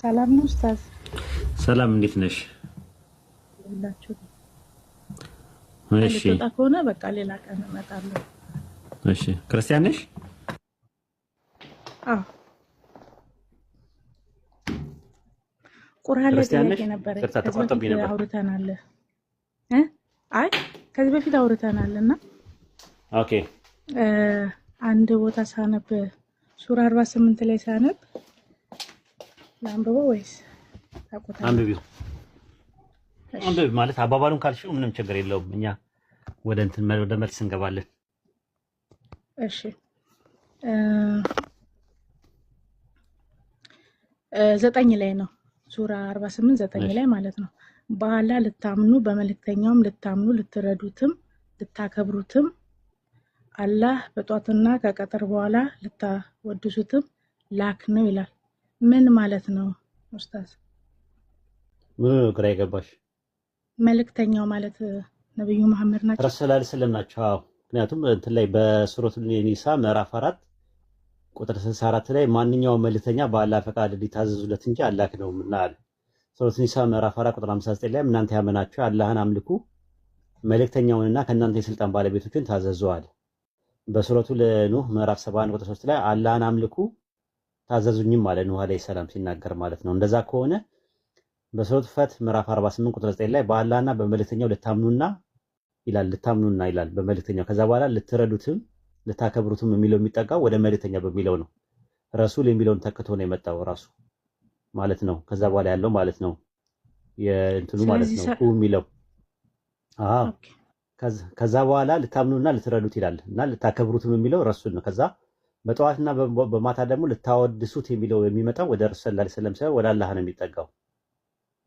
ሰላም ነው ኡስታዝ? ሰላም እንዴት ነሽ? ሁላችሁ እሺ ልትወጣ ከሆነ በቃ ሌላ ቀን እመጣለሁ። እሺ። ክርስቲያን ነሽ? አዎ ቁርአን ላይ ክርስቲያን ጥያቄ ነሽ? ነበረ። ይቅርታ ከዚህ ተቋርጦብኝ በፊት ነበር። አውርተናል አይ ከዚህ በፊት አውርተናል እና ኦኬ አንድ ቦታ ሳነብ ሱራ 48 ላይ ሳነብ ለአንብበው ወይስ ታውቁታላችሁ? አንብቢው። አንብቢ ማለት አባባሉን ካልሽው ምንም ችግር የለውም። እኛ ወደ መልስ እንገባለን። እሺ 9 ላይ ነው ሱራ 48 9 ላይ ማለት ነው። በአላህ ልታምኑ በመልእክተኛውም ልታምኑ ልትረዱትም ልታከብሩትም አላህ በጧትና ከቀትር በኋላ ልታወድሱትም ላክ ነው ይላል። ምን ማለት ነው ኡስታዝ? ምን ግራ የገባሽ? መልእክተኛው ማለት ነብዩ መሐመድ ናቸው። ረሱል ሰለላሁ ናቸው። አዎ ምክንያቱም እንትን ላይ በሱረቱል ኒሳ ምዕራፍ 4 ቁጥር 64 ላይ ማንኛውም መልእክተኛ በአላህ ፈቃድ ሊታዘዙለት እንጂ አላክ ነው እና አለ። ሱረቱል ኒሳ ምዕራፍ 4 ቁጥር 59 ላይ እናንተ ያመናችሁ አላህን አምልኩ መልእክተኛውንና ከእናንተ የስልጣን ባለቤቶችን ታዘዙ አለ። በሱረቱል ኑህ ምዕራፍ 71 ቁጥር 3 ላይ አላህን አምልኩ ታዘዙኝም አለ ኑህ አለይሂ ሰላም ሲናገር ማለት ነው። እንደዛ ከሆነ በሱረቱ ፈት ምዕራፍ 48 ቁጥር 9 ላይ በአላህና በመልእክተኛው ልታምኑና ይላል በመልእክተኛው። ከዛ በኋላ ልትረዱትም ልታከብሩትም የሚለው የሚጠጋው ወደ መልእክተኛ በሚለው ነው። ረሱል የሚለውን ተክቶ ነው የመጣው ራሱ ማለት ነው። ከዛ በኋላ ያለው ማለት ነው የእንትኑ ማለት ነው ሁ የሚለው አዎ። ከዛ በኋላ ልታምኑና ልትረዱት ይላል እና ልታከብሩትም የሚለው ረሱል ነው። ከዛ በጠዋትና በማታ ደግሞ ልታወድሱት የሚለው የሚመጣው ወደ ረሱል ሰለላሁ ዐለይሂ ወሰለም ሳይሆን ወደ አላህ ነው የሚጠጋው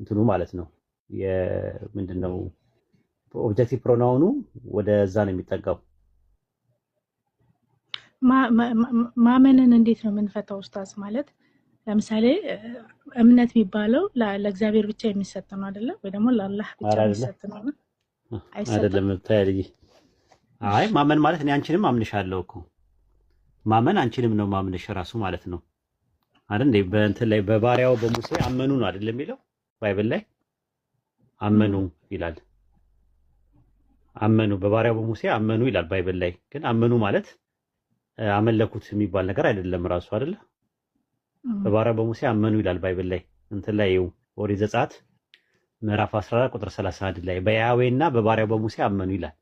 እንትኑ ማለት ነው። ምንድነው ኦብጀክቲቭ ፕሮናውኑ ወደዛ ነው የሚጠጋው። ማመንን እንዴት ነው የምንፈታው ኡስታዝ? ማለት ለምሳሌ እምነት የሚባለው ለእግዚአብሔር ብቻ የሚሰጥ ነው አይደለ? ወይ ደግሞ ለአላህ ብቻ የሚሰጥ ነው አይደለም? ታያለኝ። አይ ማመን ማለት እኔ አንቺንም አምንሻለሁ እኮ ማመን አንቺንም ነው ማምንሽ ራሱ ማለት ነው አይደል እንዴ? በእንትን ላይ በባሪያው በሙሴ አመኑ ነው አይደል የሚለው ባይብል ላይ አመኑ ይላል። አመኑ በባሪያው በሙሴ አመኑ ይላል ባይብል ላይ። ግን አመኑ ማለት አመለኩት የሚባል ነገር አይደለም ራሱ አይደለ? በባሪያው በሙሴ አመኑ ይላል ባይብል ላይ። እንትን ላይ ኦሪት ዘጸአት ምዕራፍ 14 ቁጥር 31 ላይ በያህዌና በባሪያው በሙሴ አመኑ ይላል።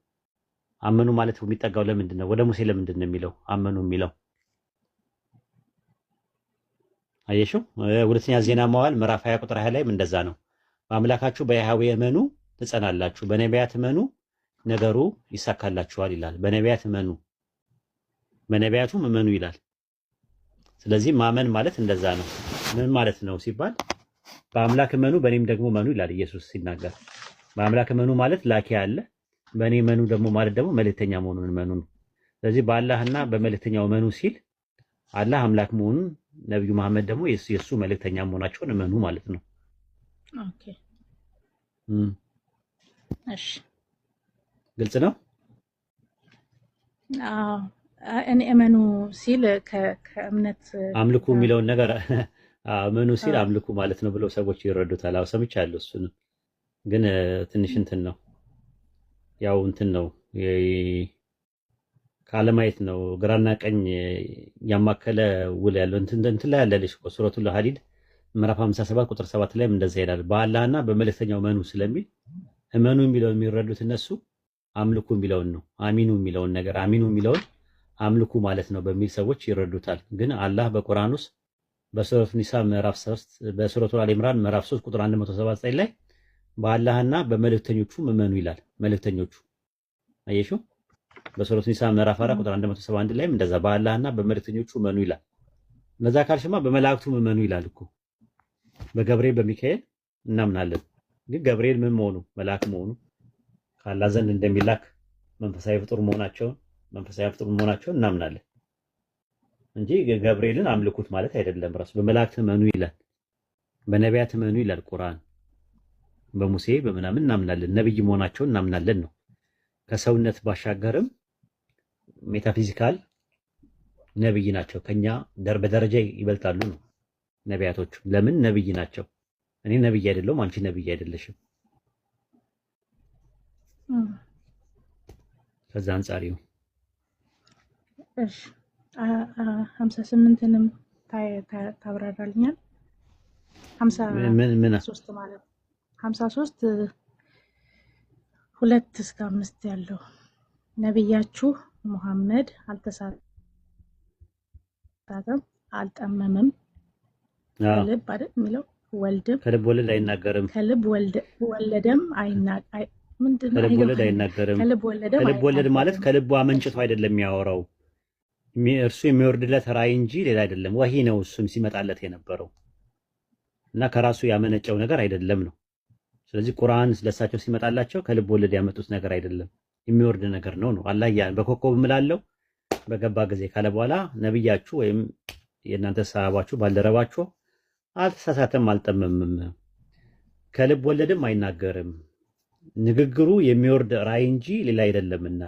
አመኑ ማለት የሚጠጋው ለምንድን ነው? ወደ ሙሴ ለምንድን ነው የሚለው አመኑ የሚለው? አየሽው? ሁለተኛ ዜና መዋዕል ምዕራፍ 20 ቁጥር 20 ላይም እንደዛ ነው። በአምላካችሁ በያህዌ እመኑ ትጸናላችሁ፣ በነቢያት እመኑ ነገሩ ይሳካላችኋል ይላል። በነቢያት እመኑ በነቢያቱም እመኑ ይላል። ስለዚህ ማመን ማለት እንደዛ ነው። ምን ማለት ነው ሲባል በአምላክ እመኑ በእኔም ደግሞ እመኑ ይላል ኢየሱስ ሲናገር። በአምላክ እመኑ ማለት ላኪ አለ፣ በእኔ እመኑ ደግሞ ማለት ደግሞ መልእክተኛ መሆኑን እመኑ ነው። ስለዚህ በአላህና በመልእክተኛው እመኑ ሲል አላህ አምላክ መሆኑን ነብዩ መሐመድ ደግሞ የሱ መልእክተኛ መሆናቸውን እመኑ ማለት ነው። ኦኬ እሺ ግልጽ ነው። አዎ እኔ እመኑ ሲል ከእምነት አምልኩ የሚለውን ነገር እመኑ ሲል አምልኩ ማለት ነው ብለው ሰዎች ይረዱታል። አዎ ሰምቻለሁ። እሱን ግን ትንሽ እንትን ነው ያው እንትን ነው ካለማየት ነው ግራና ቀኝ ያማከለ ውል ያለው እንትን ላይ ያለልሽ ሱረቱል ሐዲድ ምዕራፍ 57 ቁጥር 7 ላይም እንደዛ ይላል። በአላህና በመልእክተኛው እመኑ ስለሚል እመኑ የሚለውን የሚረዱት እነሱ አምልኩ የሚለውን ነው። አሚኑ የሚለውን ነገር አሚኑ የሚለውን አምልኩ ማለት ነው በሚል ሰዎች ይረዱታል። ግን አላህ በቁርአን ውስጥ በሱረቱ ኒሳ ምዕራፍ 3 በሱረቱ አሊ ኢምራን ምዕራፍ 3 ቁጥር 179 ላይ በአላህና በመልእክተኞቹ እመኑ ይላል። መልእክተኞቹ አየሽው? በሱረቱ ኒሳ ምዕራፍ 4 ቁጥር 171 ላይም እንደዛ በአላህና በመልእክተኞቹ እመኑ ይላል። ለዛ ካልሽማ በመላእክቱም እመኑ ይላል እኮ። በገብርኤል በሚካኤል እናምናለን። ግን ገብርኤል ምን መሆኑ መልአክ መሆኑ ከአላህ ዘንድ እንደሚላክ መንፈሳዊ ፍጡር መሆናቸውን እናምናለን እንጂ ገብርኤልን አምልኩት ማለት አይደለም። ራሱ በመላእክት እመኑ ይላል፣ በነቢያት እመኑ ይላል ቁርአን። በሙሴ በምናምን እናምናለን፣ ነብይ መሆናቸውን እናምናለን ነው። ከሰውነት ባሻገርም ሜታፊዚካል ነብይ ናቸው፣ ከኛ በደረጃ ይበልጣሉ ነው። ነቢያቶቹ። ለምን ነብይ ናቸው። እኔ ነብይ አይደለሁም፣ አንቺ ነብይ አይደለሽም። ከዛ አንጻር ይሁን። እሺ 58ንም ታብራራልኛል? 53 ማለት 53 2 እስከ 5 ያለው ነብያችሁ ሙሐመድ አልተሳሳተም፣ አልጠመመም። ከልብ አይደል የሚለው ወልድም ከልብ ወለድ አይናገርም። ከልብ ወለደም ምንድነው? ከልብ ወለድ አይናገርም። ከልብ ወለድ ማለት ከልቡ አመንጭቶ አይደለም የሚያወራው። እርሱ የሚወርድለት ራእይ እንጂ ሌላ አይደለም። ወሂ ነው እሱም ሲመጣለት የነበረው እና ከራሱ ያመነጨው ነገር አይደለም ነው። ስለዚህ ቁርአን ስለሳቸው ሲመጣላቸው ከልብ ወለድ ያመጡት ነገር አይደለም፣ የሚወርድ ነገር ነው ነው። አላህ በኮከብ እምላለው በገባ ጊዜ ካለ በኋላ ነብያችሁ ወይም የእናንተ ሰሃባችሁ ባልደረባችሁ አልተሳሳተም፣ አልጠመምም፣ ከልብ ወለድም አይናገርም። ንግግሩ የሚወርድ ራእይ እንጂ ሌላ አይደለምና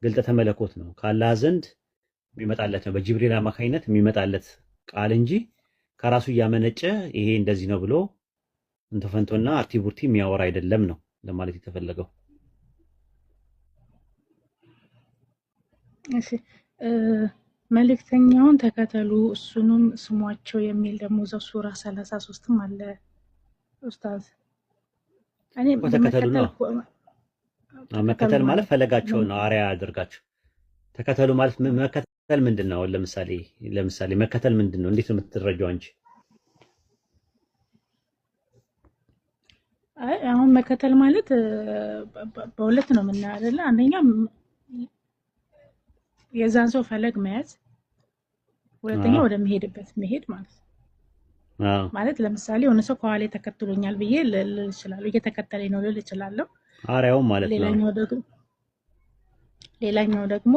ግልጠተ መለኮት ነው፣ ከአላህ ዘንድ የሚመጣለት ነው፣ በጅብሪል አማካኝነት የሚመጣለት ቃል እንጂ ከራሱ እያመነጨ ይሄ እንደዚህ ነው ብሎ እንተፈንቶና አርቲቡርቲ የሚያወራ አይደለም ነው ለማለት የተፈለገው። እሺ መልእክተኛውን ተከተሉ እሱንም ስሟቸው የሚል ደግሞ እዛው ሱራ 33ም አለ ኡስታዝ። እኔ ተከተሉ ነው መከተል ማለት ፈለጋቸው ነው፣ አሪያ አድርጋቸው ተከተሉ ማለት መከተል ምንድን ነው? ለምሳሌ መከተል ምንድን ነው? እንዴት ነው የምትረጃው አንቺ? አሁን መከተል ማለት በሁለት ነው የምናየው አይደለ? አንደኛ የዛን ሰው ፈለግ መያዝ፣ ሁለተኛ ወደሚሄድበት መሄድ ማለት ነው። ማለት ለምሳሌ የሆነ ሰው ከኋላ ተከትሎኛል ብዬ ልል እችላለሁ፣ እየተከተለኝ ነው ልል እችላለሁ። አሪያውም ማለት ነው። ሌላኛው ደግሞ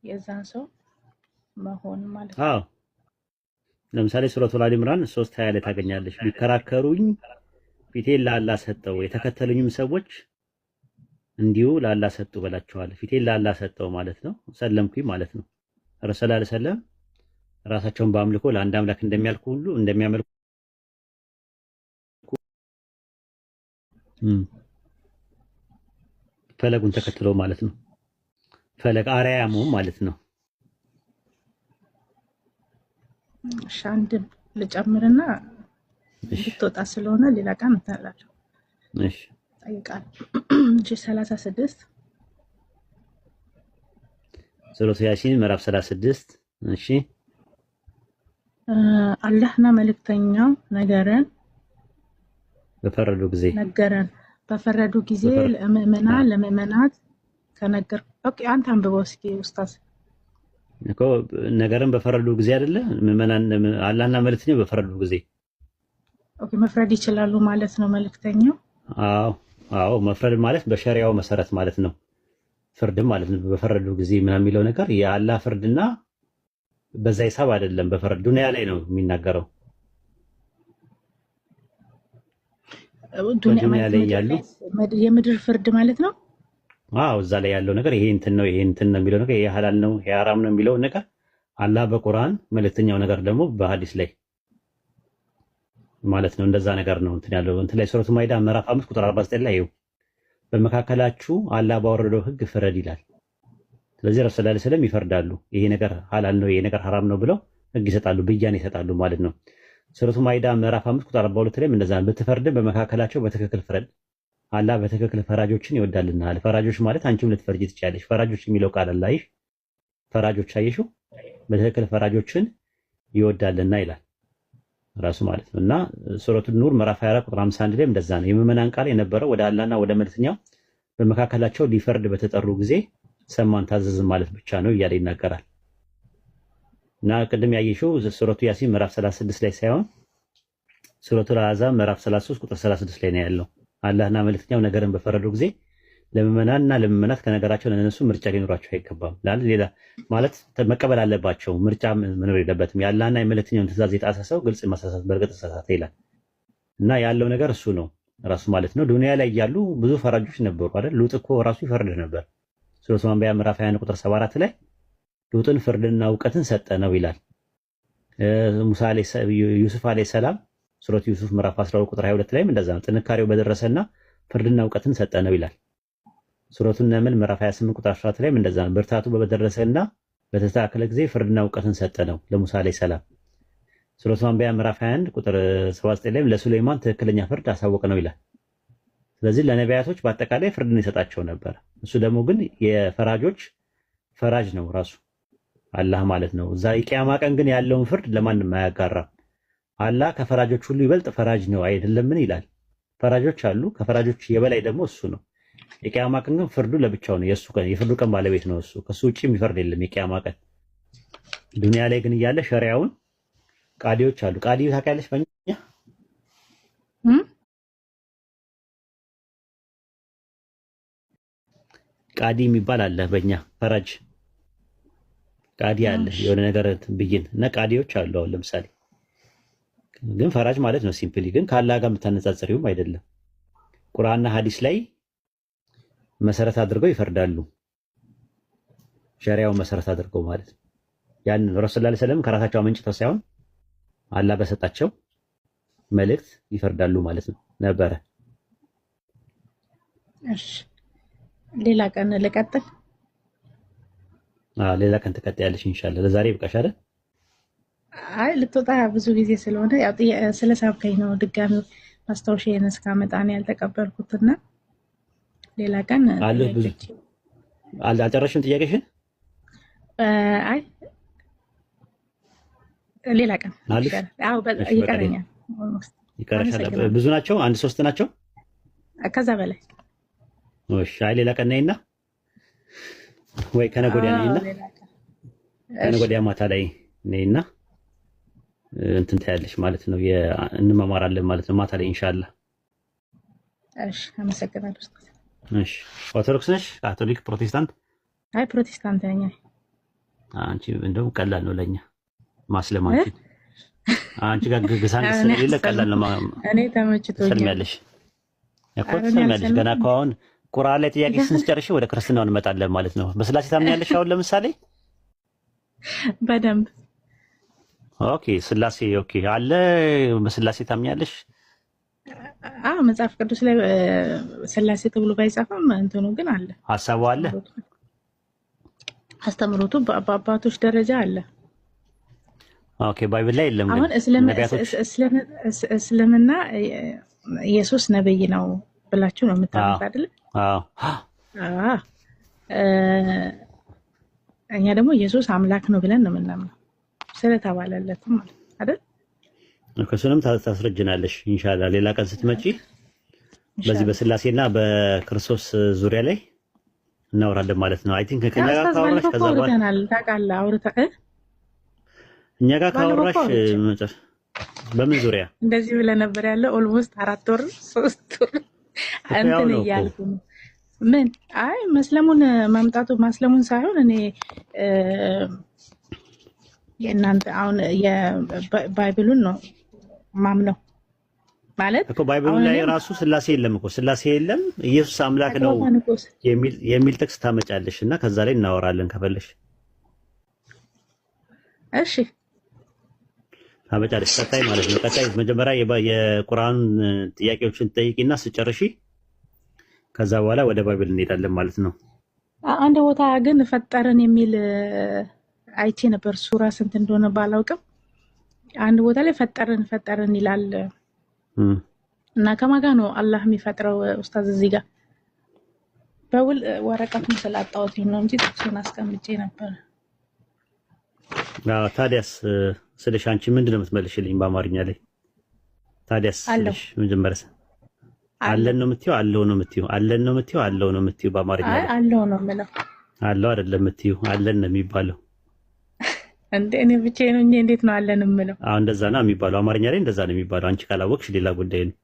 የዛን ሰው መሆን ማለት ነው። አዎ ለምሳሌ ሱረቱል አሊ ኢምራን 3:20 ላይ ታገኛለሽ። ቢከራከሩኝ ፊቴን ለአላህ ሰጠው፣ የተከተሉኝም ሰዎች እንዲሁ ለአላህ ሰጡ በላቸዋል። ፊቴን ለአላህ ሰጠው ማለት ነው፣ ሰለምኩኝ ማለት ነው። ረሱል ሰለላሁ ዐለይሂ ወሰለም ራሳቸውን በአምልኮ ለአንድ አምላክ እንደሚያመልኩ ፈለጉን ተከትለው ማለት ነው። ፈለግ አርአያሙ ማለት ነው። እሺ አንድም ልጨምርና እንድትወጣ ስለሆነ ሌላ ቀን እንታላችሁ። እሺ ጠይቃል። እሺ 36 ሱረቱ ያሲን ምዕራፍ 36 እሺ አላህና መልእክተኛው ነገረን በፈረዱ ጊዜ ለምእመናት ከነገር ኦኬ አንተ አንብበው እስኪ ኡስታዝ እኮ ነገርን በፈረዱ ጊዜ አይደለ ምእመናን አላህና መልእክተኛው በፈረዱ ጊዜ ኦኬ መፍረድ ይችላሉ ማለት ነው መልእክተኛው አዎ መፍረድ ማለት በሸሪዓው መሰረት ማለት ነው ፍርድም ማለት ነው በፈረዱ ጊዜ ምናምን የሚለው ነገር የአላህ ፍርድና በዛ ሂሳብ አይደለም በፈረድ ዱንያ ላይ ነው የሚናገረው ዱንያ ላይ ያሉ የምድር ፍርድ ማለት ነው እዛ ላይ ያለው ነገር ይሄ እንትን ነው የሚለው ነገር ይሄ ሐላል ነው ይሄ ሐራም ነው የሚለው ነገር አላህ በቁርአን መልእክተኛው ነገር ደግሞ በሐዲስ ላይ ማለት ነው እንደዛ ነገር ነው እንትን ያለው እንትን ላይ ሱረቱ ማይዳ ምዕራፍ 5 ቁጥር 49 ላይ ይኸው በመካከላችሁ አላህ ባወረደው ህግ ፍረድ ይላል። ስለዚህ ረሱል ሰለላሁ ዐለይሂ ወሰለም ይፈርዳሉ። ይሄ ነገር ሐላል ነው ይሄ ነገር ሐራም ነው ብለው ህግ ይሰጣሉ፣ ብያን ይሰጣሉ ማለት ነው። ሱረቱ ማይዳ ምዕራፍ 5 ቁጥር 42 ላይ እንደዛ ብትፈርድ በመካከላቸው በትክክል ፍረድ፣ አላህ በትክክል ፈራጆችን ይወዳልና። ፈራጆች ማለት አንቺም ልትፈርጂ ትችያለሽ። ፈራጆች የሚለው ቃል አላህ ፈራጆች አየሽው፣ በትክክል ፈራጆችን ይወዳልና ይላል ራሱ ማለት ነው። እና ሱረቱ ኑር ምዕራፍ 24 ቁጥር 51 ላይ እንደዛ ነው። የምዕመናን ቃል የነበረው ወደ አላህና ወደ መልእክተኛው በመካከላቸው ሊፈርድ በተጠሩ ጊዜ ሰማን ታዘዝን ማለት ብቻ ነው እያለ ይናገራል። እና ቅድም ያየሽው ሱረቱ ያሲን ምዕራፍ 36 ላይ ሳይሆን ሱረቱ አሕዛብ ምዕራፍ 33 ቁጥር 36 ላይ ነው ያለው። አላህና መልእክተኛው ነገርን በፈረዱ ጊዜ ለምዕመናንና ለምዕመናት ከነገራቸው ለነሱ ምርጫ ሊኖራቸው አይገባም። ሌላ ማለት መቀበል አለባቸው። ምርጫ መኖር የለበትም። የአላህና የመልእክተኛውን ትእዛዝ የጣሰ ሰው ግልጽ መሳሳት በእርግጥ ተሳሳተ ይላል። እና ያለው ነገር እሱ ነው ራሱ ማለት ነው። ዱንያ ላይ ያሉ ብዙ ፈራጆች ነበሩ አይደል? ሉጥ እኮ ራሱ ይፈርድ ነበር። ሱረቱ አንቢያ ምዕራፍ 21 ቁጥር 74 ላይ ሉጥን ፍርድና እውቀትን ሰጠ ነው ይላል። ሙሳ ዩሱፍ አለይሂ ሰላም ሱረት ዩሱፍ ምዕራፍ 12 ቁጥር 22 ላይም እንደዛ ነው። ጥንካሬው በደረሰና ፍርድና እውቀትን ሰጠ ነው ይላል። ሱረቱን ነምል ምዕራፍ 28 ቁጥር 14 ላይም እንደዛ ነው። ብርታቱ በደረሰና በተስተካከለ ጊዜ ፍርድና እውቀትን ሰጠ ነው ለሙሳ አለይሂ ሰላም። ሱረቱ አንቢያ ምዕራፍ 21 ቁጥር 79 ላይም ለሱለይማን ትክክለኛ ፍርድ አሳወቀ ነው ይላል። ስለዚህ ለነቢያቶች በአጠቃላይ ፍርድን ይሰጣቸው ነበር። እሱ ደግሞ ግን የፈራጆች ፈራጅ ነው ራሱ አላህ ማለት ነው። እዛ የቂያማ ቀን ግን ያለውን ፍርድ ለማንም አያጋራም። አላህ ከፈራጆች ሁሉ ይበልጥ ፈራጅ ነው አይደለምን ይላል። ፈራጆች አሉ፣ ከፈራጆች የበላይ ደግሞ እሱ ነው። የቂያማ ቀን ግን ፍርዱ ለብቻው ነው። የእሱ ቀን የፍርዱ ቀን ባለቤት ነው እሱ። ከሱ ውጭ የሚፈርድ የለም የቂያማ ቀን። ዱንያ ላይ ግን እያለ ሸሪዓውን ቃዲዎች አሉ። ቃዲ ታውቂያለሽ? በእኛ ቃዲ የሚባል አለ። በእኛ ፈራጅ ቃዲ አለ። የሆነ ነገር ብይን እና ቃዲዎች አሉ። አሁን ለምሳሌ ግን ፈራጅ ማለት ነው ሲምፕሊ። ግን ከአላህ ጋር የምታነጻጽሪውም አይደለም። ቁርአንና ሐዲስ ላይ መሰረት አድርገው ይፈርዳሉ። ሸሪዓውን መሰረት አድርገው ማለት ነው። ያን ረሱል ሰለላሁ ዐለይሂ ወሰለም ከራሳቸው አመንጭተው ሳይሆን አላህ በሰጣቸው መልእክት ይፈርዳሉ ማለት ነው ነበረ። እሺ ሌላ ቀን ልቀጥል? ሌላ ቀን ትቀጥያለሽ ኢንሻአላህ። ለዛሬ ይብቃሽ አይደል? አይ ልትወጣ ብዙ ጊዜ ስለሆነ ያው ስለሳብከኝ ነው ድጋሚ ማስታወሻዬን እስካመጣ ነው ያልተቀበልኩትና ሌላ ቀን አልጨረሽም ጥያቄሽን? አይ ሌላ ቀን ይቀረኛል። ይቀረሻል። ብዙ ናቸው? አንድ ሶስት ናቸው? ከዛ በላይ እሺ። አይ ሌላ ቀን ነይና ወይ ከነገ ወዲያ ነይና ከነገ ወዲያ ማታ ላይ ነይና እንትን ታያለሽ ማለት ነው። እንመማራለን ማለት ነው ማታ ላይ ኢንሻአላህ። እሺ አመሰግናለሁ። እሺ ኦርቶዶክስ ነሽ? ካቶሊክ፣ ፕሮቴስታንት? አይ ፕሮቴስታንት ነኝ። አንቺ እንደውም ቀላል ነው ለኛ ማስለም። አንቺ ጋር ግግሳን ስለሌለ ቀላል ነው። እኔ ተመችቶኛል። ሰልሚያለሽ እኮ ሰልሚያለሽ። ገና እኮ አሁን ቁርአን ላይ ጥያቄ ስንጨርሽ ወደ ክርስትናው እንመጣለን ማለት ነው። በስላሴ ታምኛለሽ? አሁን ለምሳሌ በደንብ ኦኬ። ስላሴ ኦኬ አለ። በስላሴ ታምኛለሽ? መጽሐፍ ቅዱስ ላይ ስላሴ ተብሎ ባይጻፍም እንትኑ ግን አለ፣ ሐሳቡ አለ፣ አስተምሮቱ በአባቶች ደረጃ አለ። ኦኬ ባይብል ላይ የለም። አሁን እስልምና ኢየሱስ ነብይ ነው ብላችሁ ነው የምታምኑት አይደል? እኛ ደግሞ ኢየሱስ አምላክ ነው ብለን ነው የምናምነው ስለተባለለትም ማለት አይደል? ከሱንም ታስረጅናለሽ ኢንሻአላህ ሌላ ቀን ስትመጪ በዚህ በስላሴና በክርስቶስ ዙሪያ ላይ እናወራለን ማለት ነው። አይ ቲንክ ከኛ ጋር ካወራሽ ከዛ በኋላ ታውቃለህ አውርተህ እኛ ጋር ካወራሽ በምን ዙሪያ እንደዚህ ብለህ ነበር ያለው ኦልሞስት 4 ወር 3 ወር እንትን እያልኩ ነው። ምን አይ መስለሙን ማምጣቱ ማስለሙን ሳይሆን እኔ የእናንተ አሁን የባይብሉን ነው ማምነው ማለት እኮ ባይብሉ ላይ ራሱ ስላሴ የለም እኮ ስላሴ የለም ኢየሱስ አምላክ ነው የሚል ጥቅስ ታመጫለሽ እና ከዛ ላይ እናወራለን ከፈለሽ። እሺ ታመጫለሽ ቀጣይ ማለት ነው። ቀጣይ መጀመሪያ የቁርአን ጥያቄዎችን ትጠይቂና ስጨርሺ ከዛ በኋላ ወደ ባይብል እንሄዳለን ማለት ነው። አንድ ቦታ ግን ፈጠረን የሚል አይቼ ነበር። ሱራ ስንት እንደሆነ ባላውቅም አንድ ቦታ ላይ ፈጠረን ይላል እና ከማጋ ነው አላህ የሚፈጥረው ኡስታዝ? እዚህ ጋር በውል ወረቀቱን ስላጣሁት ነው እንጂ ጥቅሱን አስቀምጬ ነበር። ታዲያስ ስለሽ አንቺ ምንድነው የምትመልሽልኝ በአማርኛ ላይ? ታዲያስ ስለሽ መጀመሪያ አለን ነው የምትይው? አለው ነው የምትይው? አለን ነው የምትይው? አለው ነው የምትይው? በአማርኛ ላይ አለው ነው የምለው። አለው አይደለም የምትይው? አለን ነው የሚባለው። እንዴ እኔ ብቻዬን ነው እንዴት ነው አለን የምለው? እንደዛ ነው የሚባለው። አማርኛ ላይ እንደዛ ነው የሚባለው። አንቺ ካላወቅሽ ሌላ ጉዳይ ነው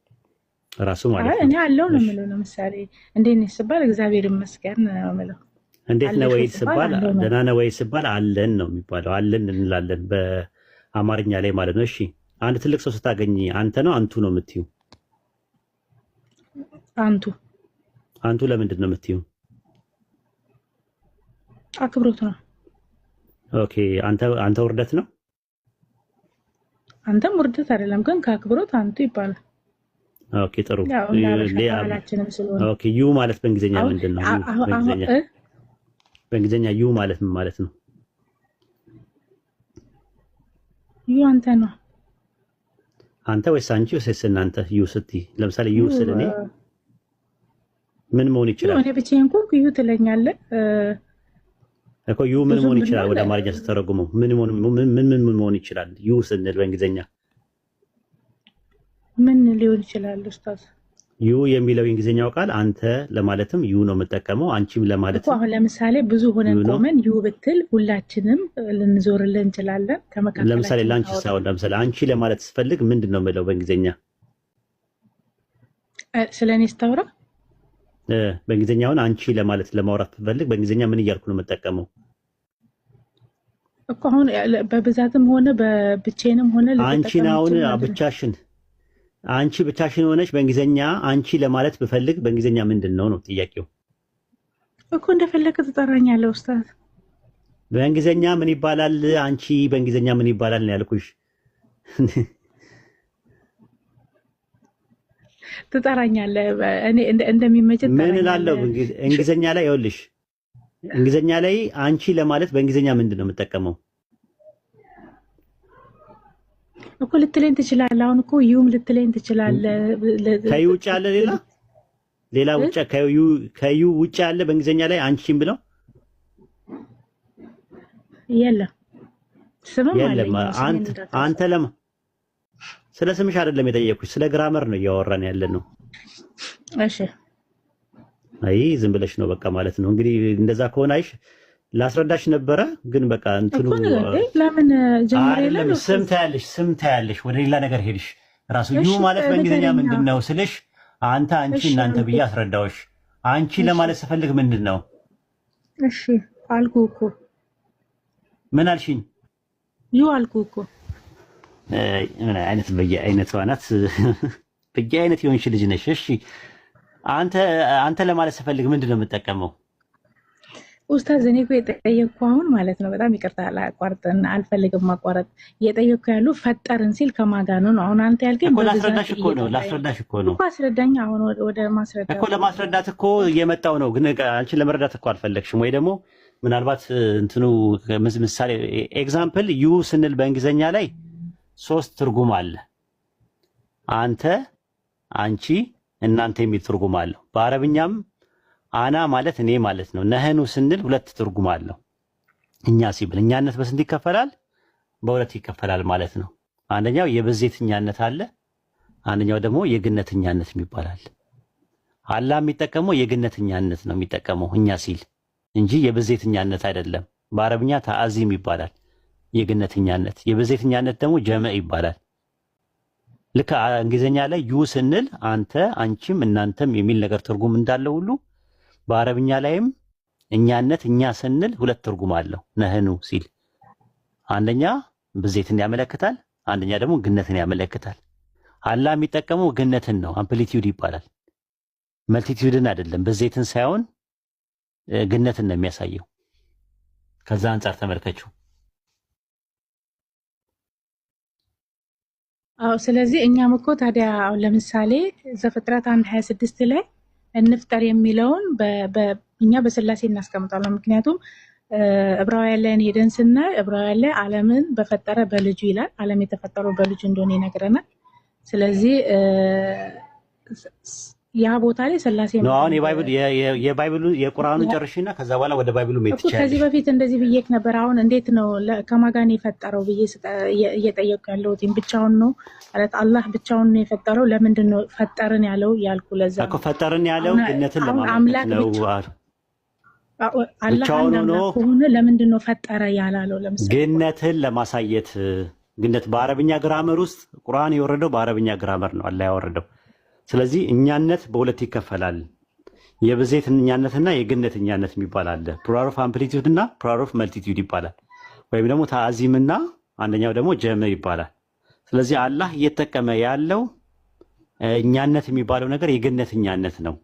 ራሱ ማለት ነው። እኔ አለው ነው የምለው። ለምሳሌ እንዴት ነው ሲባል እግዚአብሔር ይመስገን ነው የምለው። እንዴት ነው ወይ ሲባል ደህና ነው ወይ ሲባል አለን ነው የሚባለው። አለን እንላለን በአማርኛ ላይ ማለት ነው። እሺ አንድ ትልቅ ሰው ስታገኝ አንተ ነው አንቱ ነው የምትይው? አንቱ ለምንድን ነው የምትይው? አክብሮት ነው። ኦኬ አንተ ውርደት ነው? አንተም ውርደት አይደለም ግን ከአክብሮት አንቱ ይባላል። ኦኬ ጥሩ። ያው እንደ ሀበሻ ባህላችንም ስለሆነ ኦኬ ዩ ማለት በእንግሊዝኛ አሁን ምንድን ነው? አሁን በእንግሊዝኛ ዩ ማለት ምን ማለት ነው? ዩ አንተ ነው አንተ ወይስ አንቺ ወይስ እናንተ? ዩ ስትይ ለምሳሌ ዩ ስል እኔ ምን መሆን ይችላል? እኔ ብቻዬን እንኳን ዩ ትለኛለህ እኮ ዩ ምን መሆን ይችላል? ወደ አማርኛ ስተረጉመው ምን መሆን ይችላል? ዩ ስንል በእንግሊዝኛ ምን ሊሆን ይችላል ኡስታዝ? ዩ የሚለው የእንግሊዝኛው ቃል አንተ ለማለትም ዩ ነው የምጠቀመው፣ አንቺም ለማለት እኮ። አሁን ለምሳሌ ብዙ ሆነን ቆመን ዩ ብትል ሁላችንም ልንዞርልን እንችላለን። ከመካከላችን ለምሳሌ ላንቺ ሳይሆን ለምሳሌ አንቺ ለማለት ስፈልግ ምንድን ነው የምለው በእንግሊዝኛ? ስለኔ ስታወራ በእንግሊዝኛውን አንቺ ለማለት ለማውራት ብፈልግ በእንግሊዝኛ ምን እያልኩ ነው የምጠቀመው እኮ? አሁን በብዛትም ሆነ በብቻዬንም ሆነ አንቺን አሁን ብቻሽን አንቺ ብቻሽን ሆነሽ በእንግሊዝኛ አንቺ ለማለት ብፈልግ በእንግሊዝኛ ምንድን ነው ጥያቄው እኮ። እንደፈለከ ትጠራኛለህ ኡስታዝ። በእንግሊዝኛ ምን ይባላል? አንቺ በእንግሊዝኛ ምን ይባላል ነው ያልኩሽ። ትጠራኛለህ እኔ እንደሚመቸኝ ምን እላለሁ እንግሊዝኛ ላይ? ይኸውልሽ እንግሊዝኛ ላይ አንቺ ለማለት በእንግሊዝኛ ምንድን ነው የምጠቀመው እኮ? ልትለኝ ትችላለህ። አሁን እኮ ዩም ልትለኝ ትችላለህ። ከዩ ውጭ አለ ሌላ ውጭ ከዩ ውጭ አለ በእንግሊዝኛ ላይ አንቺም ብለው የለም። ስምም የለም። አንተ ለማ ስለ ስምሽ አይደለም የጠየኩሽ፣ ስለ ግራመር ነው እያወራን ያለ ነው። እሺ አይ ዝም ብለሽ ነው በቃ ማለት ነው። እንግዲህ እንደዛ ከሆነ አይሽ ላስረዳሽ ነበረ፣ ግን በቃ እንትኑ ለምን ጀምሬ ለምን ስም ታያለሽ ወደ ሌላ ነገር ሄድሽ። ራሱ ዩ ማለት በእንግሊዝኛ ምንድነው ስልሽ አንተ አንቺ እናንተ ብዬ አስረዳውሽ። አንቺ ለማለት ስፈልግ ምንድነው? እሺ አልኩህ እኮ። ምን አልሽኝ? ዩ አልኩህ እኮ። ምን አይነት በየአይነት ዋናት በየአይነት የሆንሽ ልጅ ነሽ። እሺ አንተ ለማለት ስፈልግ ምንድነው የምጠቀመው? ኡስታዝ እኔ እኮ የጠየቅኩህ አሁን ማለት ነው። በጣም ይቅርታ አላቋርጥን፣ አልፈልግም ማቋረጥ። እየጠየቅኩህ ያሉ ፈጠርን ሲል ከማን ጋር ነው? አሁን አንተ ያልከኝ እኮ ላስረዳሽ እኮ ነው እኮ። አስረዳኝ። አሁን ወደ ማስረዳት እኮ ለማስረዳት እኮ እየመጣው ነው፣ ግን አንቺን ለመረዳት እኮ አልፈለግሽም። ወይ ደግሞ ምናልባት እንትኑ ምሳሌ ኤግዛምፕል ዩ ስንል በእንግሊዝኛ ላይ 3 ትርጉም አለ። አንተ፣ አንቺ፣ እናንተ የሚል ትርጉም አለው። በአረብኛም አና ማለት እኔ ማለት ነው። ነህኑ ስንል 2 ትርጉም አለው። እኛ ሲብል እኛነት በስንት ይከፈላል? በ2 ይከፈላል ማለት ነው። አንደኛው የብዜትኛነት አለ፣ አንደኛው ደግሞ የግነትኛነት ይባላል። አላህ የሚጠቀመው የግነትኛነት ነው የሚጠቀመው እኛ ሲል እንጂ የብዜትኛነት አይደለም። በአረብኛ ተአዚም ይባላል የግነትኛነት። የብዜትኛነት ደግሞ ጀመዕ ይባላል። ልክ እንግሊዝኛ ላይ ዩ ስንል አንተ፣ አንቺም፣ እናንተም የሚል ነገር ትርጉም እንዳለው ሁሉ በአረብኛ ላይም እኛነት እኛ ስንል 2 ትርጉም አለው። ነህኑ ሲል አንደኛ ብዜትን ያመለክታል፣ አንደኛ ደግሞ ግነትን ያመለክታል። አላህ የሚጠቀመው ግነትን ነው፣ አምፕሊቲዩድ ይባላል። መልቲቲዩድን አይደለም፣ ብዜትን ሳይሆን ግነትን ነው የሚያሳየው። ከዛ አንጻር ተመልከችው። አዎ ስለዚህ እኛም እኮ ታዲያ አሁን ለምሳሌ ዘፍጥረት 1:26 ላይ እንፍጠር የሚለውን እኛ በስላሴ እናስቀምጣለን። ምክንያቱም ዕብራውያን ላይ ሄደን ስናይ ዕብራውያን ላይ ዓለምን በፈጠረ በልጁ ይላል። ዓለም የተፈጠረው በልጁ እንደሆነ ይነግረናል። ስለዚህ ያ ቦታ ላይ ስላሴ ነው። አሁን የባይብሉ የቁርአኑን ጨርሽና ከዛ በኋላ ወደ ባይብሉ ሜት ይቻላል። ከዚህ በፊት እንደዚህ ብዬሽ ነበር። አሁን እንዴት ነው ከማጋን የፈጠረው ብዬ እየጠየቅኩ ያለሁት ብቻውን ነው ማለት አላህ ብቻውን ነው የፈጠረው? ለምንድን ነው ፈጠርን ያለው ያልኩ? ለዛ እኮ ፈጠርን ያለው ግነትን ለማለት ነው። አላህ ከሆነ ለምንድን ነው ፈጠረ ያላለው? ለምሳሌ ግነትን ለማሳየት ግነት በአረብኛ ግራመር ውስጥ ቁርአን የወረደው በአረብኛ ግራመር ነው አላህ ያወረደው። ስለዚህ እኛነት በ2 ይከፈላል። የብዜት እኛነትና የግነት እኛነት የሚባል አለ። ፕሉራል ኦፍ አምፕሊቲዩድ እና ፕሉራል ኦፍ መልቲቲዩድ ይባላል። ወይም ደግሞ ተአዚምና አንደኛው ደግሞ ጀመዕ ይባላል። ስለዚህ አላህ እየተጠቀመ ያለው እኛነት የሚባለው ነገር የግነት እኛነት ነው።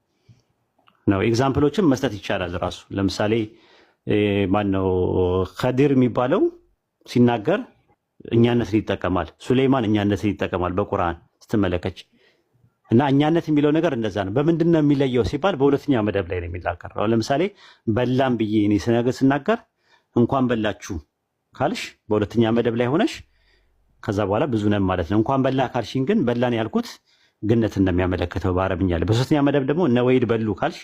ኤግዛምፕሎችን መስጠት ይቻላል ራሱ። ለምሳሌ ማነው ኸዲር የሚባለው ሲናገር እኛነትን ይጠቀማል። ሱሌይማን እኛነትን ይጠቀማል በቁርአን ስትመለከች እና እኛነት የሚለው ነገር እንደዛ ነው። በምንድን ነው የሚለየው ሲባል በሁለተኛ መደብ ላይ ነው የሚናገረው። ለምሳሌ በላም ብዬ እኔ ስናገር እንኳን በላችሁ ካልሽ በሁለተኛ መደብ ላይ ሆነሽ ከዛ በኋላ ብዙ ነን ማለት ነው። እንኳን በላ ካልሽኝ ግን በላን ያልኩት ግነትን እንደሚያመለክተው በአረብኛ ላይ። በሶስተኛ መደብ ደግሞ እነ ወይድ በሉ ካልሽ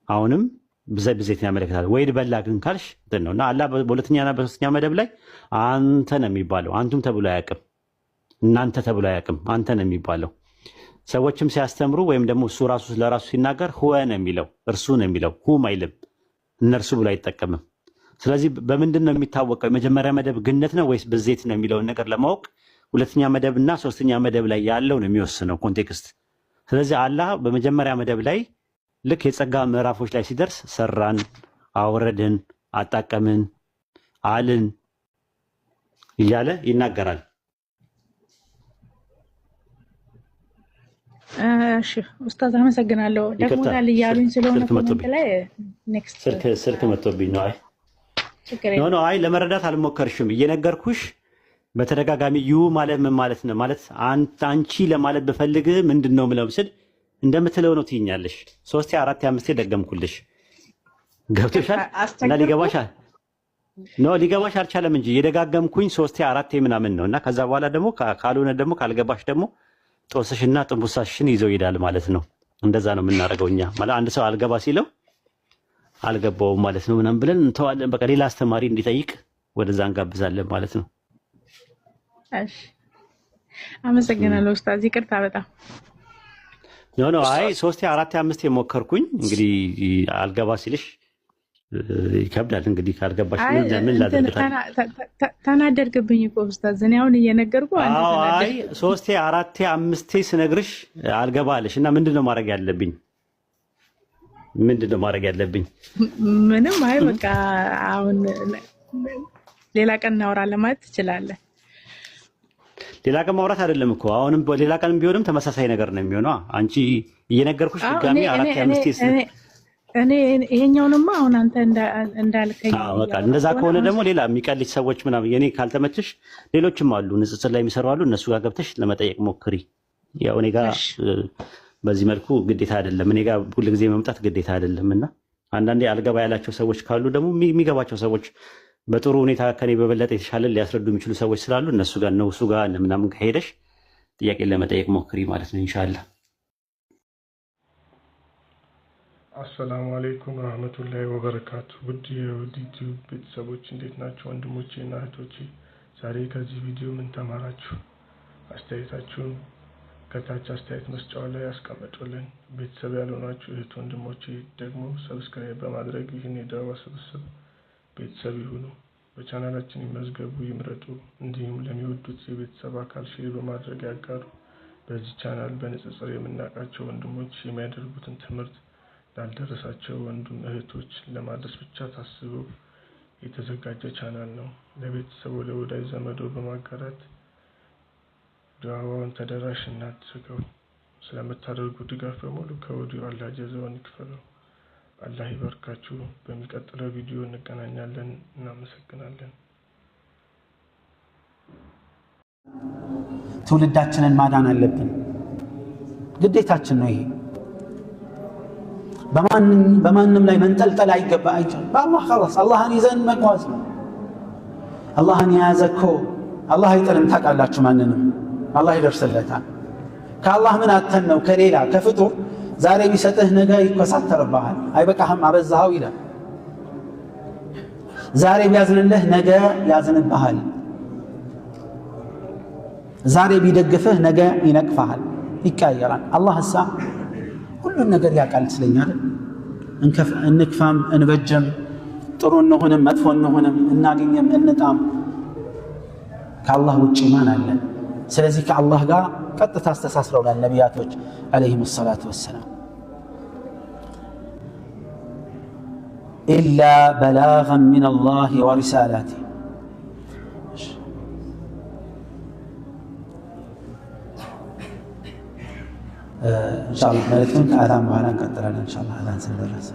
አሁንም ብዜትን ያመለክታል። ወይድ በላ ግን ካልሽ እንትን ነው እና አላህ በሁለተኛና በሶስተኛ መደብ ላይ አንተ ነው የሚባለው። አንቱም ተብሎ አያውቅም፣ እናንተ ተብሎ አያውቅም፣ አንተ ነው የሚባለው። ሰዎችም ሲያስተምሩ ወይም ደግሞ እሱ ራሱ ለራሱ ሲናገር ሁወ ነው የሚለው፣ እርሱ ነው የሚለው፣ ሁም አይልም፣ እነርሱ ብሎ አይጠቀምም። ስለዚህ በምንድን ነው የሚታወቀው? የመጀመሪያ መደብ ግነት ነው ወይስ ብዜት ነው የሚለውን ነገር ለማወቅ ሁለተኛ መደብ እና ሶስተኛ መደብ ላይ ያለው ነው የሚወስነው ኮንቴክስት። ስለዚህ አላህ በመጀመሪያ መደብ ላይ ልክ የጸጋ ምዕራፎች ላይ ሲደርስ ሰራን፣ አወረድን፣ አጣቀምን፣ አልን እያለ ይናገራል። እሺ ኡስታዝ አመሰግናለሁ። ደሞታል እያሉኝ ስለሆነ ኮሜንት ላይ ኔክስት ስልክ መጥቶብኝ ነው። አይ ለመረዳት አልሞከርሽም። እየነገርኩሽ በተደጋጋሚ ዩ ማለት ምን ማለት ነው ማለት አንቺ ለማለት ብፈልግ ምንድን ነው የምለው ስል እንደምትለው ነው ትይኛለሽ። 3 4 5 ደገምኩልሽ። ገብቶሻል? እና ሊገባሽ አልቻለም እንጂ የደጋገምኩኝ 3 4 ምናምን ነው። እና ከዛ በኋላ ደግሞ ካልሆነ ደግሞ ካልገባሽ ደግሞ ጦስሽና ጥንቡሳሽን ይዘው ይሄዳል ማለት ነው። እንደዛ ነው የምናደርገው እኛ። ማለት አንድ ሰው አልገባ ሲለው አልገባውም ማለት ነው ምናምን ብለን እንተዋለን። በቃ ሌላ አስተማሪ እንዲጠይቅ ወደዛ እንጋብዛለን ማለት ነው። እሺ አመሰግናለሁ ኡስታዝ። ይቅርታ በጣም አይ 3 4 5 የሞከርኩኝ እንግዲህ አልገባ ሲልሽ ይከብዳል። እንግዲህ ካልገባሽ ምን ላደርግታል? ተናደድክብኝ እኮ ኡስታዝ። እኔ አሁን እየነገርኩ አንተ ተናደድክ። አይ 3 4 5 ስነግርሽ አልገባ አለሽ እና ምንድነው ማድረግ ያለብኝ? ምንም አይ በቃ አሁን ሌላ ቀን እናወራለን ማለት ትችላለህ። ሌላ ቀን ማውራት አይደለም እኮ አሁንም ሌላ ቀን ቢሆንም ተመሳሳይ ነገር ነው የሚሆነው። አንቺ እየነገርኩሽ ድጋሚ 4 5 እኔ ይሄኛውንማ አሁን አንተ እንዳልከኝ በቃ እንደዛ ከሆነ ደግሞ ሌላ የሚቀልጅ ሰዎች ምናምን የኔ ካልተመችሽ ሌሎችም አሉ ንጽጽር ላይ የሚሰሩ አሉ። እነሱ ጋር ገብተሽ ለመጠየቅ ሞክሪ። ያው እኔ ጋር በዚህ መልኩ ግዴታ አይደለም፣ እኔ ጋር ሁልጊዜ መምጣት ግዴታ አይደለም። እና አንዳንዴ አልገባ ያላቸው ሰዎች ካሉ ደግሞ የሚገባቸው ሰዎች በጥሩ ሁኔታ ከኔ በበለጠ የተሻለ ሊያስረዱ የሚችሉ ሰዎች ስላሉ እነሱ ጋር ነው እሱ ጋር ምናምን ከሄደሽ ጥያቄ ለመጠየቅ ሞክሪ ማለት ነው ኢንሻአላህ። አሰላሙ አለይኩም ወራህመቱላሂ ወበረካቱ። ውድ የዩቲዩብ ቤተሰቦች እንዴት ናቸው? ወንድሞቼ እና እህቶቼ ዛሬ ከዚህ ቪዲዮ ምን ተማራችሁ? አስተያየታችሁን ከታች አስተያየት መስጫው ላይ ያስቀምጡልን። ቤተሰብ ያልሆናችሁ እህት ወንድሞቼ ደግሞ ሰብስክራይብ በማድረግ ይህን የዳዋ ስብስብ ቤተሰብ ይሁኑ። በቻናላችን ይመዝገቡ፣ ይምረጡ። እንዲሁም ለሚወዱት የቤተሰብ አካል ሼር በማድረግ ያጋሩ። በዚህ ቻናል በንጽጽር የምናውቃቸው ወንድሞች የሚያደርጉትን ትምህርት ላልደረሳቸው ወንድም እህቶች ለማድረስ ብቻ ታስቦ የተዘጋጀ ቻናል ነው። ለቤተሰቡ ለወዳጅ ዘመዶ በማጋራት ዳዋውን ተደራሽ እናድርገው። ስለምታደርጉ ድጋፍ በሙሉ ከወዲሁ አላህ ጀዛውን ይክፈለው። አላህ ይባርካችሁ። በሚቀጥለው ቪዲዮ እንገናኛለን። እናመሰግናለን። ትውልዳችንን ማዳን አለብን፣ ግዴታችን ነው ይሄ። በማንም ላይ መንጠልጠል አይገባ አይቻል። በአላህ خلاص አላህን ይዘን መጓዝ ነው። አላህን የያዘ እኮ አላህ አይጥልም። ታውቃላችሁ፣ ማንንም አላህ ይደርስለታል። ከአላህ ምን አተን ነው ከሌላ ከፍጡር ዛሬ ቢሰጥህ ነገ ይኮሳተርብሃል። አይበቃህም አበዛኸው ይላል። ዛሬ ቢያዝንልህ ነገ ያዝንብሃል። ዛሬ ቢደግፍህ ነገ ይነቅፍሃል። ይቀያየራል። አላህ እሳ ሁሉን ነገር ያውቃል ስለኛል። እንክፋም እንበጀም፣ ጥሩ እንሆንም መጥፎ እንሆንም፣ እናገኘም እንጣም ከአላህ ውጪ ማን አለ? ስለዚህ ከአላህ ጋር ቀጥታ አስተሳስረውናል ነቢያቶች አለይሂም ሰላቱ ወሰላም። ኢላ በላገን ሚን አላህ ወሪሳላቲ። ኢንሻአላህ መልእክቱን ከአዛን በኋላ እንቀጥላለን። ኢንሻአላህ አዛን ስለደረሰ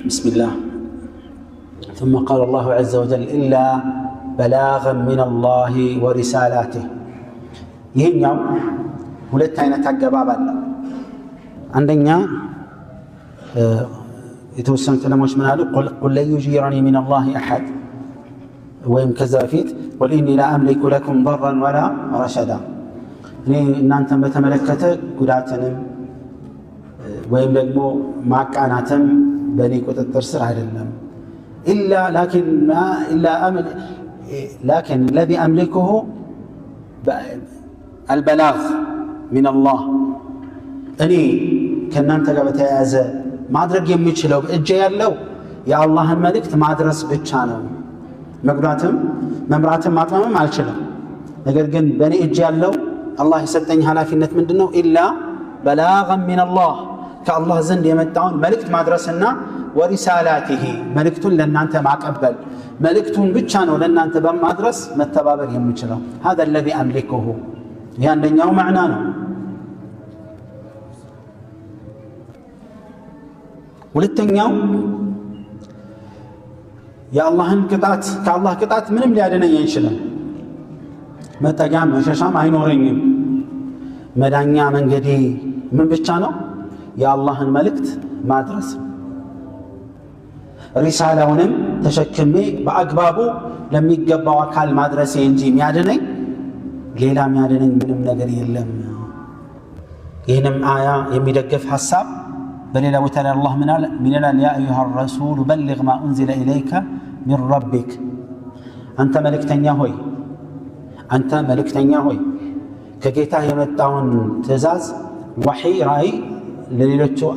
بسم الله. ثم قال الله عز وجل إلا بلاغا من الله ورسالاته. ይህኛው ሁለት አይነት አገባብ አለ። አንደኛ የተወሰኑ ዑለማዎች ምን አሉ? ቁል ለን ዩጂረኒ ሚን አላህ አሐድ፣ ወይም ከዛ በፊት ቁል ኢኒ ላ አምሊኩ ለኩም ضرا ولا رشدا፣ እኔ እናንተን በተመለከተ ጉዳትንም ወይም ደግሞ ማቃናትም በእኔ ቁጥጥር ስር አይደለም። ላኪን ለዚ አምሊኩሁ አልበላግ ሚን አላህ፣ እኔ ከእናንተ ጋር በተያያዘ ማድረግ የሚችለው በእጄ ያለው የአላህን መልእክት ማድረስ ብቻ ነው። መጉዳትም መምራትም ማጥመምም አልችልም። ነገር ግን በእኔ እጅ ያለው አላህ የሰጠኝ ኃላፊነት ምንድን ነው? ኢላ በላገን ሚን አላህ፣ ከአላህ ዘንድ የመጣውን መልእክት ማድረስና ወሪሳላቲሂ፣ መልእክቱን ለእናንተ ማቀበል፣ መልእክቱን ብቻ ነው ለእናንተ በማድረስ መተባበር የምችለው። ሀዛ አለዚ አምሊኩሁ፣ ይህ አንደኛው ማዕና ነው። ሁለተኛው የአላህን ቅጣት፣ ከአላህ ቅጣት ምንም ሊያድነኝ አይችልም። መጠጊያም መሸሻም አይኖረኝም። መዳኛ መንገዴ ምን ብቻ ነው? የአላህን መልእክት ማድረስ፣ ሪሳላውንም ተሸክሜ በአግባቡ ለሚገባው አካል ማድረሴ እንጂ የሚያድነኝ ሌላ የሚያድነኝ ምንም ነገር የለም። ይህንም አያ የሚደግፍ ሐሳብ በሌላ ቦታ ላይ አላህ ምን ይላል? ያ አዩሃ ረሱሉ በልግ ማ ኡንዚለ ኢለይከ ሚን ረቢክ፣ አንተ መልእክተኛ ሆይ ከጌታ የመጣውን ትእዛዝ وحي رأي لليلتو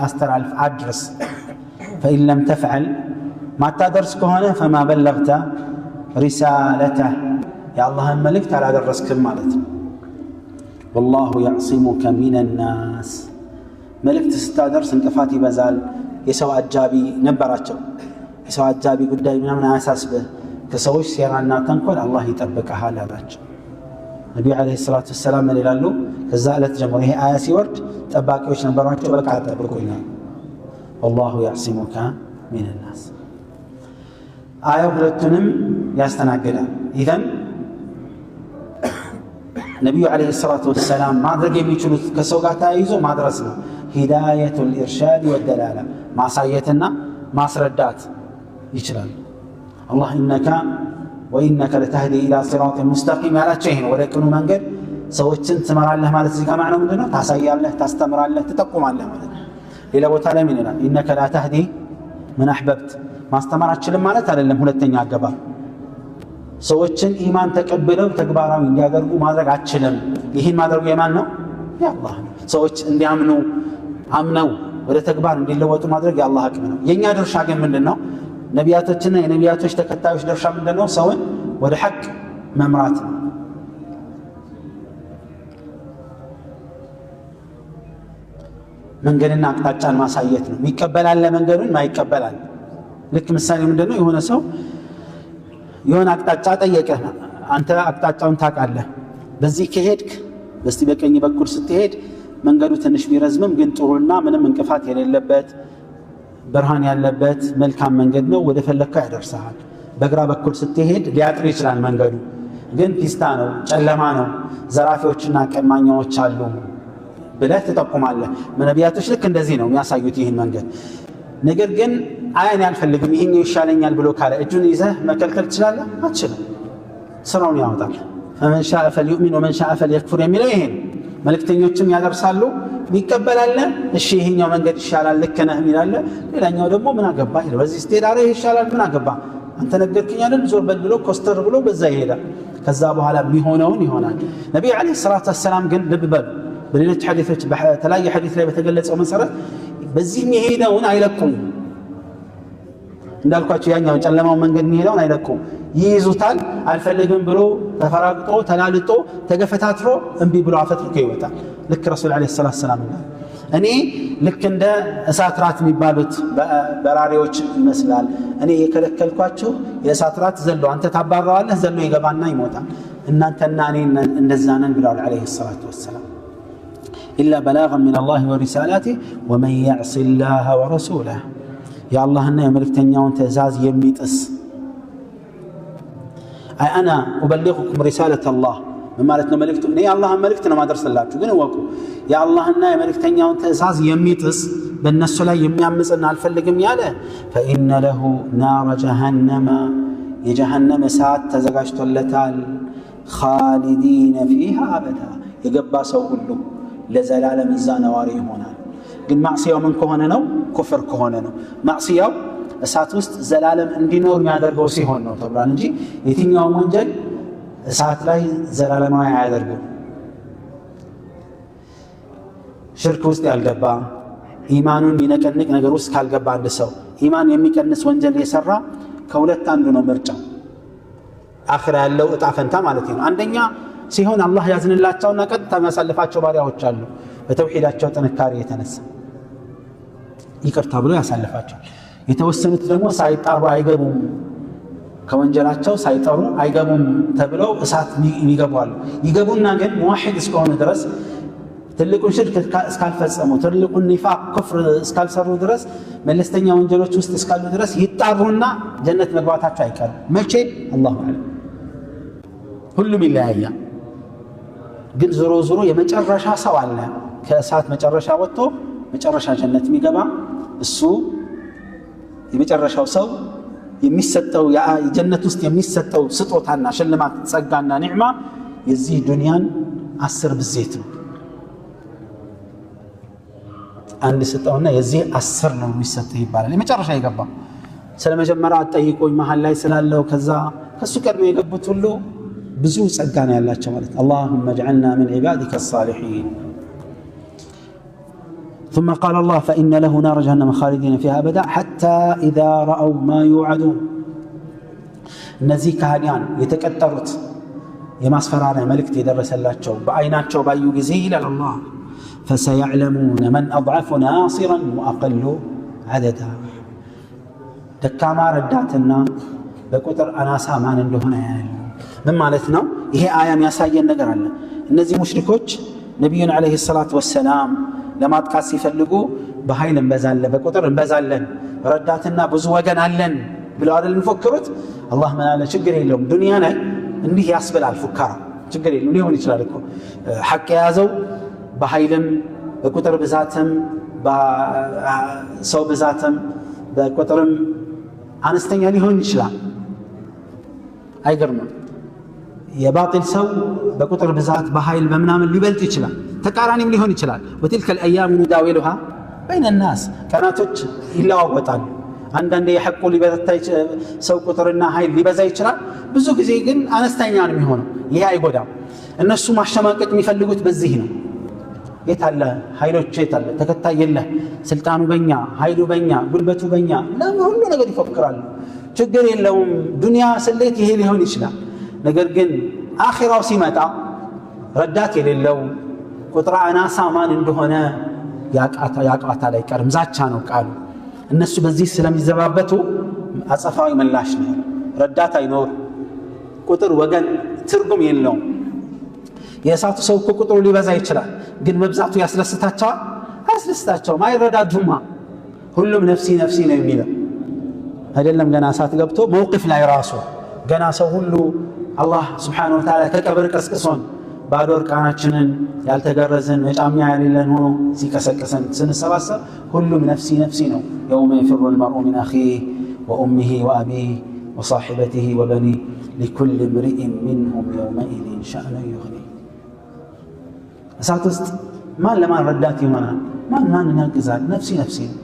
أسترالف أدرس فإن لم تفعل ما تدرس كهنا فما بلغت رسالته يا الله الملك تعالى درسك مالت والله يعصمك من الناس ملك تستدرس انقفاتي بزال يسوى أجابي نبراتشو يسوى أجابي قدامي من أساس به كسويش سيرانا تنقل الله يطبقها لاباتشو النبي عليه الصلاة والسلام اللي قال له كزالت جمهوره آية سيورد تباكيوش نبراتشو بلقى تبقونا والله يعصمك من الناس آية وغلتنم يستناقلها إذن النبي عليه الصلاة والسلام ما درق يميشلو كسوقاتا يزو ما درسنا هداية الإرشاد والدلالة ما صايتنا ما سردات يشلال الله إنك وإنك لتهدي إلى صراط مستقيم على شيء ولكن من قال سويتن تمر الله ما لتزيك معنا مدنه تعصي الله تستمر الله تتقوم الله مدنه إلى وتعالى من الله إنك لا تهدي من أحببت ما استمرت شلم مالت على اللي هلتني عقبا سويتن إيمان تقبله تكباره من يقدروا ما درج عشلم يهين ما درج إيمان نو يا الله سويت إني أمنوا ولا تكبار إن اللي وتو ما درج يا الله أكمله يني أدر شاقين من النو نبياتنا نبياتوش تكتاوش درشا من النو سوين ولا حق ممرات من قالنا أقطعان ما سايتنا يقبل على من قالون ما يقبل على لك مثالي من دنو يهون سو يهون أقطعان طيقه أنت أقطعان ታውቃለህ በዚህ ከሄድክ በስቲ በቀኝ በኩል ስትሄድ መንገዱ ትንሽ ቢረዝምም ግን ጥሩና ምንም እንቅፋት የሌለበት ብርሃን ያለበት መልካም መንገድ ነው ወደ ፈለከው ያደርሳል በግራ በኩል ስትሄድ ሊያጥር ይችላል መንገዱ ግን ፒስታ ነው ጨለማ ነው ዘራፊዎችና ቀማኛዎች አሉ ብለህ ትጠቁማለህ ነብያቶች ልክ እንደዚህ ነው የሚያሳዩት ይህን መንገድ ነገር ግን አይን ያልፈልግም ይሄን ይሻለኛል ብሎ ካለ እጁን ይዘህ መከልከል ትችላለህ አትችልም ስራውን ያወጣል فمن شاء فليؤمن ومن شاء فليكفر የሚለው ይሄን መልእክተኞችም ያደርሳሉ ይቀበላል እሺ ይሄኛው መንገድ ይሻላል ልክ ነህ ይላል ሌላኛው ደግሞ ምን አገባ ይላል በዚህ ስቴዳሪ ይሻላል ምን አገባ አንተ ነገርክኝ አይደል ዞር በል ብሎ ኮስተር ብሎ በዛ ይሄዳል ከዛ በኋላ ቢሆነውን ይሆናል ነብዩ አለይሂ ሰላቱ ወሰለም ግን ልብ በል በሌሎች ሐዲሶች በተለያየ ሐዲስ ላይ በተገለጸው መሰረት በዚህ የሚሄደውን አይለቁም እንዳልኳችሁ ያኛው ጨለማው መንገድ የሚሄደውን አይለቁም ይይዙታል አልፈልግም ብሎ ተፈራግጦ ተላልጦ ተገፈታትሮ እንቢ ብሎ አፈትልኮ ይወጣል ልክ ረሱል አለይሂ ሰላቱ ሰላም እኔ ልክ እንደ እሳት ራት የሚባሉት በራሪዎች ይመስላል እኔ የከለከልኳችሁ የእሳት ራት ዘሎ አንተ ታባራዋለህ ዘሎ ይገባና ይሞታል እናንተና እኔ እንደዛ ነን ብለዋል አለይሂ ሰላቱ ወሰለም إلا بلاغا من الله ورسالاته ومن يعص الله ورسوله يا الله أن يملكتنيون تزاز يميتس أي أنا أبلغكم رسالة الله من مالتنا ملكت يا الله ملكتنا ما درس الله شو وقو يا الله أن يملكتنيون تزاز يميتس بالنسو لا يميامس أن الفلقم ياله فإن له نار جهنم يجهنم ساعة تزغشت اللتال خالدين فيها أبدا يقبى سوء ለዘላለም እዛ ነዋሪ ይሆናል ግን ማዕሲያው ምን ከሆነ ነው ኩፍር ከሆነ ነው ማዕሲያው እሳት ውስጥ ዘላለም እንዲኖር የሚያደርገው ሲሆን ነው ተብሏል እንጂ የትኛው ወንጀል እሳት ላይ ዘላለማዊ አያደርግም ሽርክ ውስጥ ያልገባ ኢማኑን የሚነቀንቅ ነገር ውስጥ ካልገባ አንድ ሰው ኢማን የሚቀንስ ወንጀል የሰራ ከሁለት አንዱ ነው ምርጫው አኺራ ያለው እጣ ፈንታ ማለት ነው አንደኛ ሲሆን አላህ ያዝንላቸውና ቀጥታ የሚያሳልፋቸው ባሪያዎች አሉ በተውሂዳቸው ጥንካሬ የተነሳ ይቅርታ ብሎ ያሳልፋቸው የተወሰኑት ደግሞ ሳይጣሩ አይገቡም ከወንጀላቸው ሳይጠሩ አይገቡም ተብለው እሳት ይገባሉ ይገቡና ግን ሙዋሂድ እስከሆኑ ድረስ ትልቁን ሽርክ እስካልፈጸሙ ትልቁን ኒፋቅ ኩፍር እስካልሰሩ ድረስ መለስተኛ ወንጀሎች ውስጥ እስካሉ ድረስ ይጣሩና ጀነት መግባታቸው አይቀርም መቼ አላሁ አለም ሁሉም ይለያያል ግን ዞሮ የመጨረሻ ሰው አለ ከእሳት መጨረሻ ወጥቶ መጨረሻ ጀነት የሚገባ እሱ የመጨረሻው ሰው የሚሰጠው የጀነት ውስጥ የሚሰጠው ስጦታና ሽልማት ጸጋና ኒዕማ የዚህ ዱንያን 10 ብዜት ነው አንድ ስጦታና የዚህ 10 ነው የሚሰጠው ይባላል የመጨረሻ ይገባ ስለመጀመሪያ አጠይቆኝ መሃል ላይ ስላለው ከዛ ከሱ ቀድሞ የገቡት ሁሉ ብዙ ጸጋ ነው ያላቸው ማለት اللهم اجعلنا من عبادك الصالحين ثم قال الله فإن له نار جهنم خالدين فيها أبدا حتى إذا رأوا ما يوعدون እነዚህ ከሃዲያን የተቀጠሩት የማስፈራሪያ መልእክት የደረሰላቸው በአይናቸው ባዩ ጊዜ ይላል አላህ فسيعلمون من أضعف ناصرا وأقل عددا ደካማ ረዳትና በቁጥር አናሳ ማን እንደሆነ ያያሉ። ምን ማለት ነው? ይሄ አያ የሚያሳየን ነገር አለ። እነዚህ ሙሽሪኮች ነቢዩን ዓለይሂ ሰላቱ ወሰላም ለማጥቃት ሲፈልጉ በኃይል እንበዛለን፣ በቁጥር እንበዛለን፣ ረዳትና ብዙ ወገን አለን ብለው አይደል የሚፎክሩት? አላህ ምን አለ? ችግር የለውም ዱንያ ላይ እንዲህ ያስብላል ፉካራ፣ ችግር የለውም ሊሆን ይችላል እኮ ሐቅ የያዘው በኃይልም በቁጥር ብዛትም በሰው ብዛትም በቁጥርም አነስተኛ ሊሆን ይችላል። አይገርምም? የባጢል ሰው በቁጥር ብዛት በኃይል በምናምን ሊበልጥ ይችላል፣ ተቃራኒም ሊሆን ይችላል። وتلك الايام نداولها بين الناس ቀናቶች ይለዋወጣሉ። አንዳንዴ የሐቁ ሊበረታ ሰው ቁጥርና ኃይል ሊበዛ ይችላል። ብዙ ጊዜ ግን አነስተኛ ነው የሚሆነው። ይሄ አይጎዳም። እነሱ ማሸማቀቅ የሚፈልጉት በዚህ ነው። የታለ ኃይሎች የታለ ተከታይ የለህ፣ ስልጣኑ በእኛ፣ ኃይሉ በእኛ፣ ጉልበቱ በእኛ ሁሉ ነገር ይፎክራሉ። ችግር የለውም ዱንያ ስሌት ይሄ ሊሆን ይችላል። ነገር ግን አኺራው ሲመጣ ረዳት የሌለው ቁጥር አናሳ ማን እንደሆነ ያቃታል አይቀርም። ዛቻ ነው ቃሉ። እነሱ በዚህ ስለሚዘባበቱ አጸፋዊ ምላሽ ነው። ረዳት አይኖር፣ ቁጥር ወገን ትርጉም የለውም። የእሳቱ ሰው እኮ ቁጥሩ ሊበዛ ይችላል፣ ግን መብዛቱ ያስደስታቸዋል? አያስደስታቸውም። አይረዳዱማ። ሁሉም ነፍሲ ነፍሲ ነው የሚለው አይደለም። ገና እሳት ገብቶ መውቅፍ ላይ ራሱ ገና ሰው ሁሉ አላህ ስብሓነሁ ወተዓላ ከቀብር ቀስቅሶን ባዶ እርቃናችንን ያልተገረዝን መጫኛ ያሌለን ሆኖ ሲቀሰቅሰን ስንሰባሰብ ሁሉም ነፍሲ ነፍሲ ነው። የውመ የፊሩ ልመርኡ ሚን አኺህ ወኡሚህ ወአቢህ ወሳሒበቲህ ወበኒህ ሊኩል ምርኢን ሚንሁም የውመኢዝን ሸእኑን ዩግኒህ። እሳት ውስጥ ማን ለማን ረዳት ይሆናል? ማን ያግዛል? ነፍሲ ነፍሲ ነው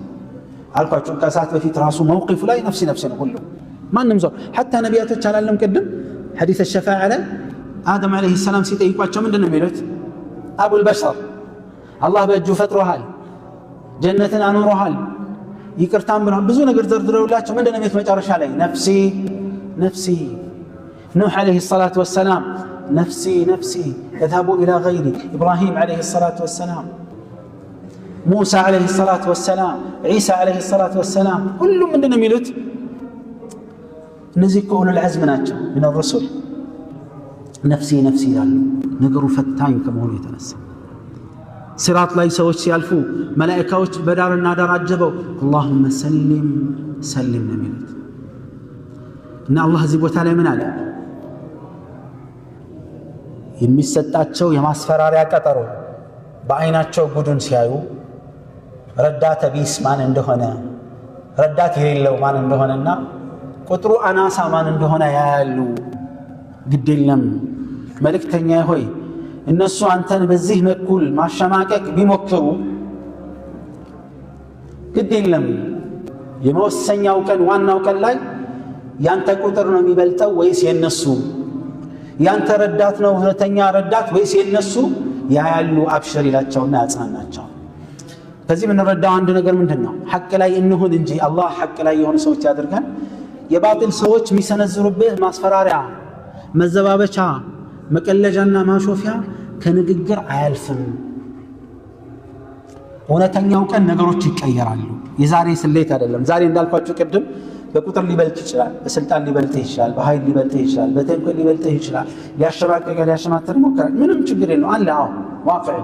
አልኳቸው። ከእሳት በፊት ራሱ መውቂፉ ላይ ነፍሲ ነፍሲ ነው ሁሉ ማንም ሰው ሐታ ነቢያቶች አላለም ቅድም ሐዲስ الشفاعة ላይ አደም ዓለይሂ ሰላም ሲጠይቋቸው ምንድን ነው የሚሉት? አቡል በሸር አላህ በእጁ ፈጥሮሃል፣ ጀነትን አኑሮሃል፣ ይቅርታም ብለዋል፣ ብዙ ነገር ዘርዝረውላቸው ምንድን ነው የሚሉት መጨረሻ ላይ? ነፍሲ ነፍሲ። ኑህ ዓለይሂ ሰላቱ ወሰላም ነፍሲ ነፍሲ እዝሀቡ ኢላ ገይሪ። ኢብራሂም ዓለይሂ ሰላቱ ወሰላም፣ ሙሳ ዓለይሂ ሰላቱ ወሰላም፣ ዒሳ ዓለይሂ ሰላቱ ወሰላም ሁሉም ምንድን ነው የሚሉት? እነዚህ እኮ ኡሉል ዐዝም ናቸው ሚነ ረሱል። ነፍሲ ነፍሲ ይላሉ። ነገሩ ፈታኝ ከመሆኑ የተነሳ ሲራጥ ላይ ሰዎች ሲያልፉ መላኢካዎች በዳርና ዳር አጀበው አላሁመ ሰሊም ሰሊም ነው የሚሉት። እና አላህ እዚህ ቦታ ላይ ምን አለ? የሚሰጣቸው የማስፈራሪያ ቀጠሮ በአይናቸው ጉዱን ሲያዩ ረዳተ ቢስ ማን እንደሆነ ረዳት የሌለው ማን እንደሆነና ቁጥሩ አናሳ ማን እንደሆነ ያያሉ። ግድ የለም መልእክተኛ ሆይ እነሱ አንተን በዚህ በኩል ማሸማቀቅ ቢሞክሩ ግድ የለም የመወሰኛው ቀን ዋናው ቀን ላይ ያንተ ቁጥር ነው የሚበልጠው ወይስ የነሱ? ያንተ ረዳት ነው እውነተኛ ረዳት ወይስ የነሱ? ያያሉ። አብሽር ይላቸውና ያጽናናቸው። ከዚህ የምንረዳው አንድ ነገር ምንድን ነው? ሐቅ ላይ እንሁን እንጂ አላህ ሐቅ ላይ የሆኑ ሰዎች ያድርገን። የባጢል ሰዎች የሚሰነዝሩብህ ማስፈራሪያ፣ መዘባበቻ፣ መቀለጃና ማሾፊያ ከንግግር አያልፍም። እውነተኛው ቀን ነገሮች ይቀየራሉ። የዛሬ ስሌት አይደለም። ዛሬ እንዳልኳችሁ ቅድም በቁጥር ሊበልጥ ይችላል፣ በስልጣን ሊበልጥ ይችላል፣ በኃይል ሊበልጥ ይችላል፣ በተንኮል ሊበልጥ ይችላል፣ ሊያሸማቀቅ ሊያሸማተር ይሞክራል። ምንም ችግር የለው አለ። አዎ ዋቅዕ